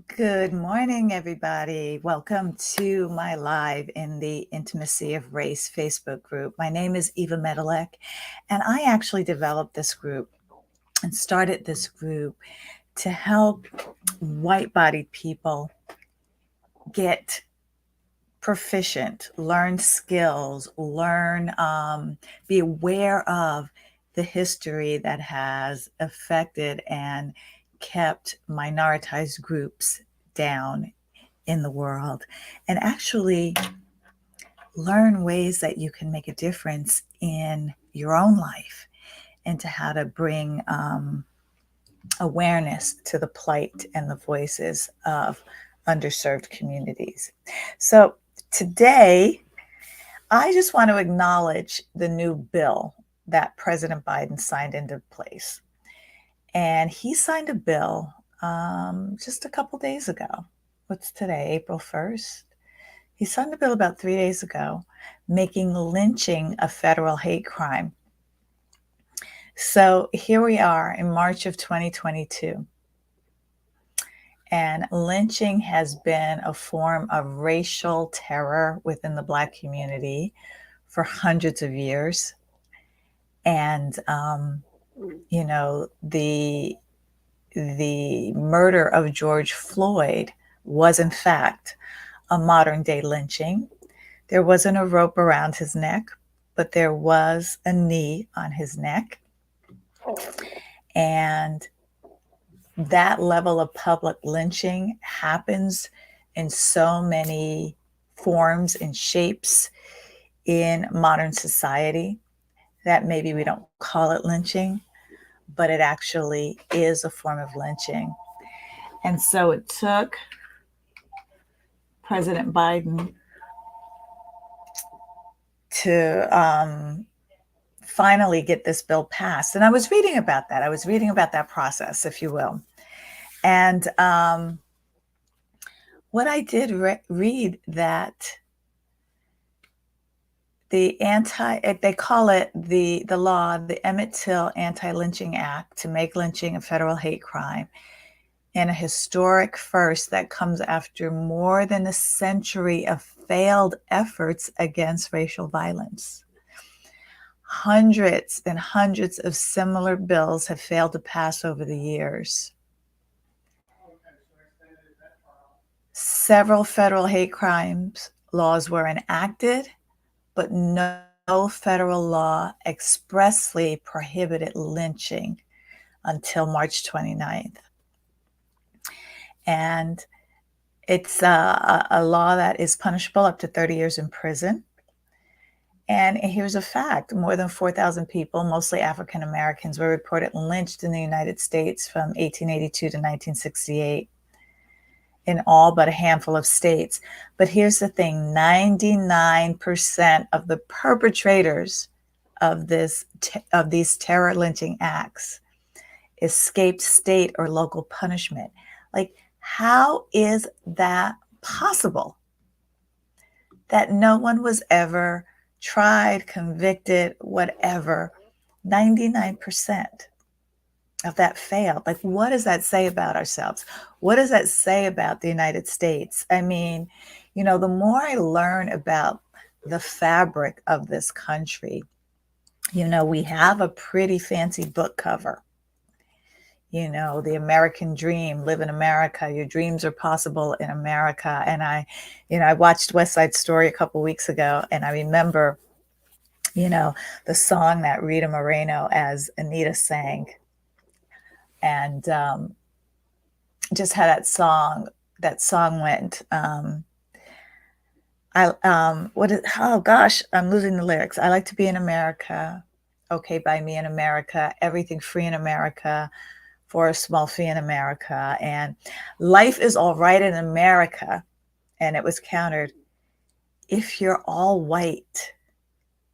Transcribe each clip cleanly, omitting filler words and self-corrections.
Good morning, everybody. Welcome to my live in the Intimacy of Race Facebook group. My name is Eva Medilek, and I actually developed this group and started this group to help white-bodied people get proficient, learn skills, be aware of the history that has affected and kept minoritized groups down in the world, and actually learn ways that you can make a difference in your own life, and to how to bring awareness to the plight and the voices of underserved communities. So today, I just want to acknowledge the new bill that President Biden signed into place. And he signed a bill just a couple days ago. What's today, April 1st? He signed a bill about 3 days ago, making lynching a federal hate crime. So here we are in March of 2022. And lynching has been a form of racial terror within the Black community for hundreds of years. And, the murder of George Floyd was, in fact, a modern day lynching. There wasn't a rope around his neck, but there was a knee on his neck. And that level of public lynching happens in so many forms and shapes in modern society that maybe we don't call it lynching, but it actually is a form of lynching. And so it took President Biden to finally get this bill passed. And I was reading about that. I was reading about that process, if you will. And what I did read that they call it the law, the Emmett Till Anti-Lynching Act, to make lynching a federal hate crime, and a historic first that comes after more than a century of failed efforts against racial violence. Hundreds and hundreds of similar bills have failed to pass over the years. Several federal hate crimes laws were enacted, but no federal law expressly prohibited lynching until March 29th. And it's a law that is punishable up to 30 years in prison. And here's a fact: more than 4,000 people, mostly African Americans, were reported lynched in the United States from 1882 to 1968 in all but a handful of states. But here's the thing: 99% of the perpetrators of these terror lynching acts escaped state or local punishment. Like, how is that possible? That no one was ever tried, convicted, whatever. 99% of that failed. Like, what does that say about ourselves? What does that say about the United States? I mean, the more I learn about the fabric of this country, we have a pretty fancy book cover. The American dream, live in America. Your dreams are possible in America. And I watched West Side Story a couple weeks ago, and I remember, the song that Rita Moreno as Anita sang. And just how that song went. Oh gosh, I'm losing the lyrics. I like to be in America. Okay, by me in America. Everything free in America. For a small fee in America. And life is all right in America. And it was countered: if you're all white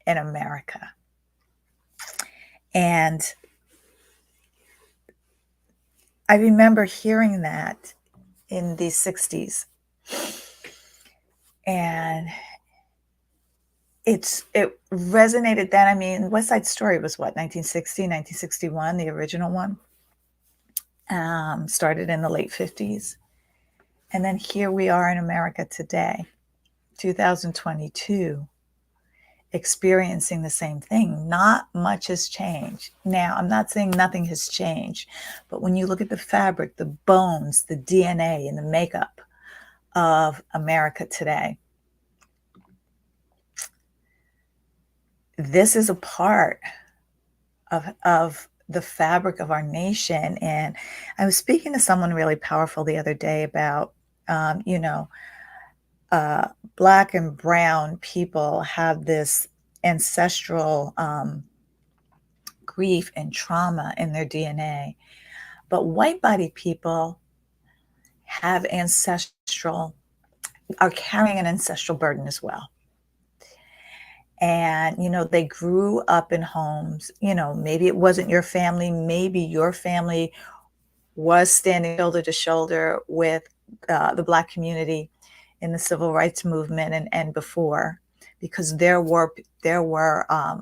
in America. And I remember hearing that in the 60s. And it resonated then. I mean, West Side Story was what, 1960, 1961, the original one? Started in the late 50s. And then here we are in America today, 2022, experiencing the same thing. Not much has changed. Now, I'm not saying nothing has changed, but when you look at the fabric, the bones, the DNA, and the makeup of America today, this is a part of the fabric of our nation. And I was speaking to someone really powerful the other day about, um, you know, uh, Black and brown people have this ancestral grief and trauma in their DNA, but white body people have ancestral, are carrying an ancestral burden as well. And, they grew up in homes, maybe it wasn't your family, maybe your family was standing shoulder to shoulder with the Black community in the civil rights movement and before, because there were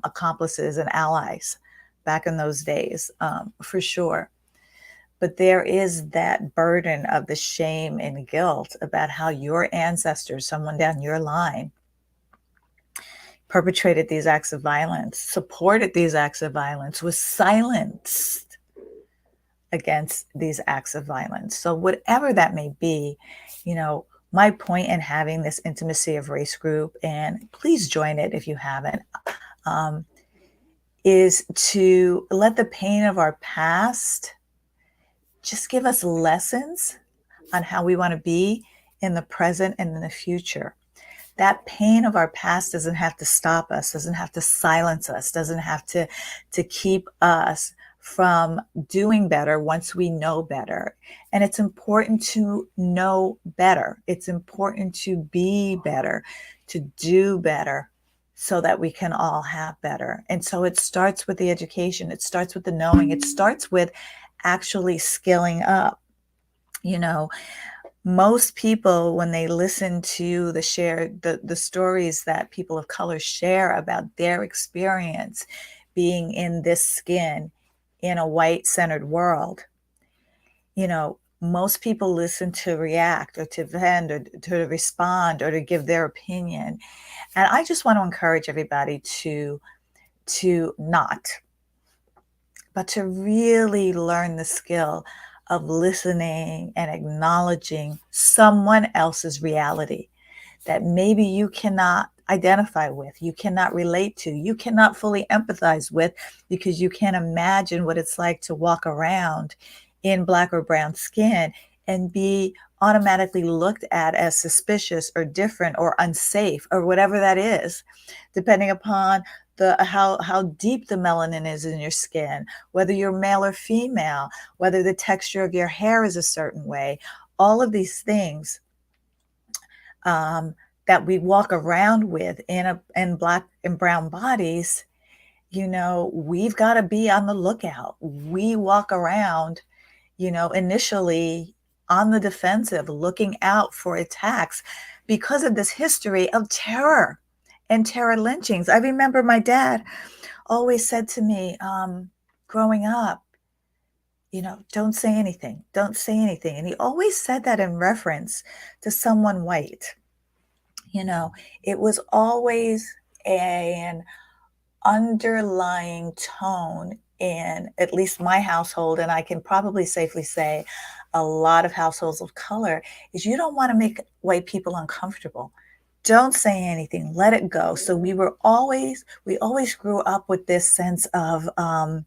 accomplices and allies back in those days, for sure. But there is that burden of the shame and guilt about how your ancestors, someone down your line, perpetrated these acts of violence, supported these acts of violence, was silenced against these acts of violence. So, whatever that may be, my point in having this intimacy of race group, and please join it if you haven't, um, is to let the pain of our past just give us lessons on how we want to be in the present and in the future. That pain of our past doesn't have to stop us, doesn't have to silence us, doesn't have to keep us from doing better once we know better. And it's important to know better. It's important to be better, to do better so that we can all have better. And so it starts with the education, it starts with the knowing, it starts with actually skilling up. You know, most people, when they listen to the stories that people of color share about their experience being in this skin in a white centered world, most people listen to react or to vent or to respond or to give their opinion. And I just want to encourage everybody to not, but to really learn the skill of listening and acknowledging someone else's reality that maybe you cannot identify with, you cannot relate to, you cannot fully empathize with, because you can't imagine what it's like to walk around in Black or brown skin and be automatically looked at as suspicious or different or unsafe or whatever that is, depending upon how deep the melanin is in your skin, whether you're male or female, whether the texture of your hair is a certain way. All of these things um, that we walk around with in Black and brown bodies, we've got to be on the lookout. We walk around, initially on the defensive, looking out for attacks because of this history of terror and terror lynchings. I remember my dad always said to me, growing up, don't say anything, don't say anything. And he always said that in reference to someone white. It was always an underlying tone in at least my household, and I can probably safely say a lot of households of color, is you don't want to make white people uncomfortable. Don't say anything, let it go. So we always grew up with this sense of an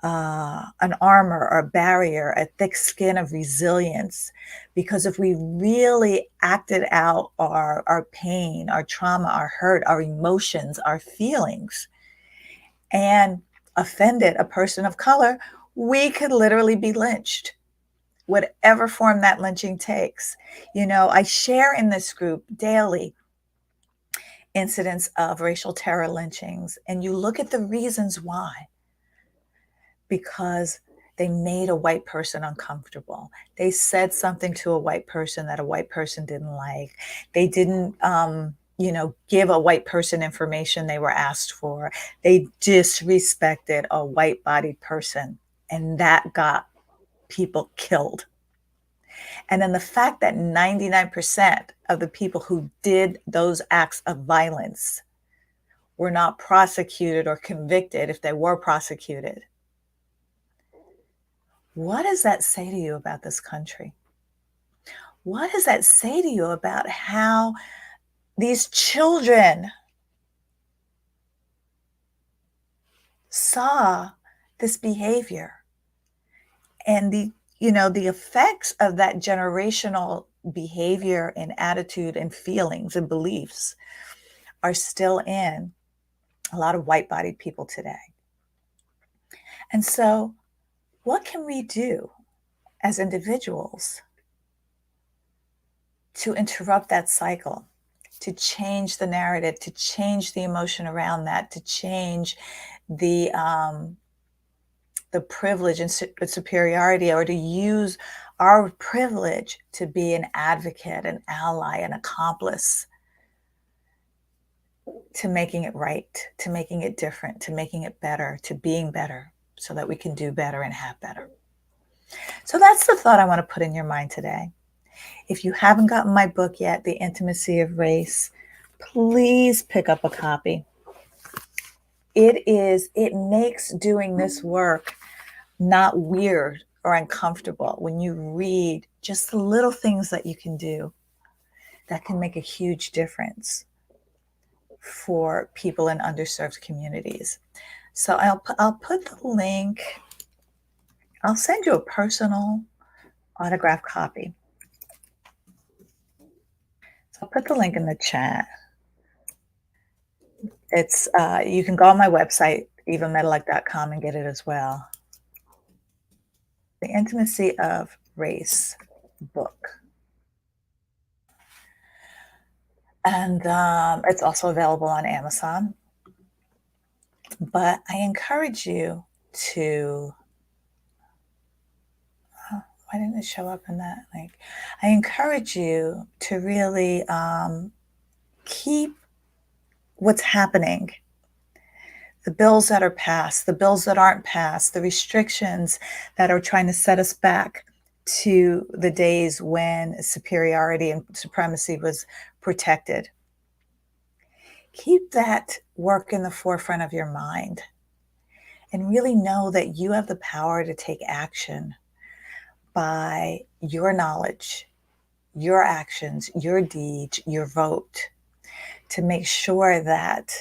armor or a barrier, a thick skin of resilience. Because if we really acted out our pain, our trauma, our hurt, our emotions, our feelings, and offended a person of color, we could literally be lynched, whatever form that lynching takes. I share in this group daily incidents of racial terror lynchings, and you look at the reasons why. Because they made a white person uncomfortable. They said something to a white person that a white person didn't like. They didn't, give a white person information they were asked for. They disrespected a white bodied person, and that got people killed. And then the fact that 99% of the people who did those acts of violence were not prosecuted or convicted if they were prosecuted. What does that say to you about this country? What does that say to you about how these children saw this behavior and the effects of that generational behavior and attitude and feelings and beliefs are still in a lot of white-bodied people today. And so, what can we do as individuals to interrupt that cycle, to change the narrative, to change the emotion around that, to change the um, the privilege and superiority, or to use our privilege to be an advocate, an ally, an accomplice to making it right, to making it different, to making it better, to being better, so that we can do better and have better. So that's the thought I want to put in your mind today. If you haven't gotten my book yet, The Intimacy of Race, please pick up a copy. It makes doing this work not weird or uncomfortable when you read just the little things that you can do that can make a huge difference for people in underserved communities. So I'll put the link. I'll send you a personal autographed copy. So I'll put the link in the chat. It's you can go on my website, evamedilek.com, and get it as well. The Intimacy of Race book. And it's also available on Amazon. But I encourage you to, oh, why didn't it show up in that link? I encourage you to really keep what's happening, the bills that are passed, the bills that aren't passed, the restrictions that are trying to set us back to the days when superiority and supremacy was protected. Keep that work in the forefront of your mind and really know that you have the power to take action by your knowledge, your actions, your deeds, your vote to make sure that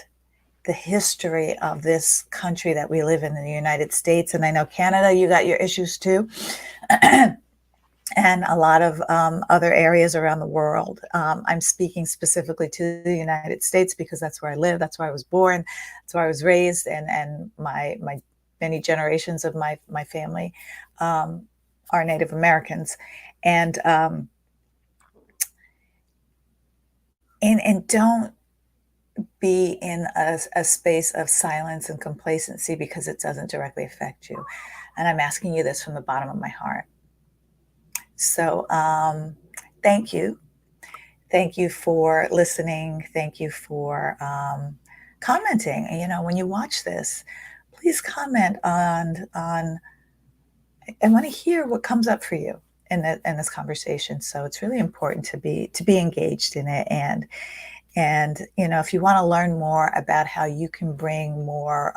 the history of this country that we live in the United States, and I know Canada, you got your issues too, and a lot of other areas around the world. I'm speaking specifically to the United States because that's where I live, that's where I was born, that's where I was raised, and my many generations of my family are Native Americans, and don't be in a space of silence and complacency because it doesn't directly affect you. And I'm asking you this from the bottom of my heart. So thank you. Thank you for listening. Thank you for commenting. You know, when you watch this, please comment on. I want to hear what comes up for you in this conversation. So it's really important to be engaged in it. And you know, if you want to learn more about how you can bring more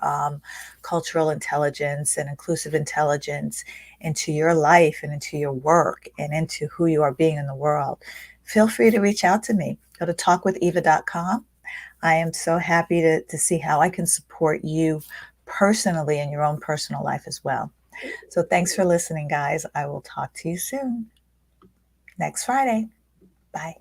cultural intelligence and inclusive intelligence into your life and into your work and into who you are being in the world, feel free to reach out to me. Go to talkwitheva.com. I am so happy to see how I can support you personally in your own personal life as well. So thanks for listening, guys. I will talk to you soon. Next Friday. Bye.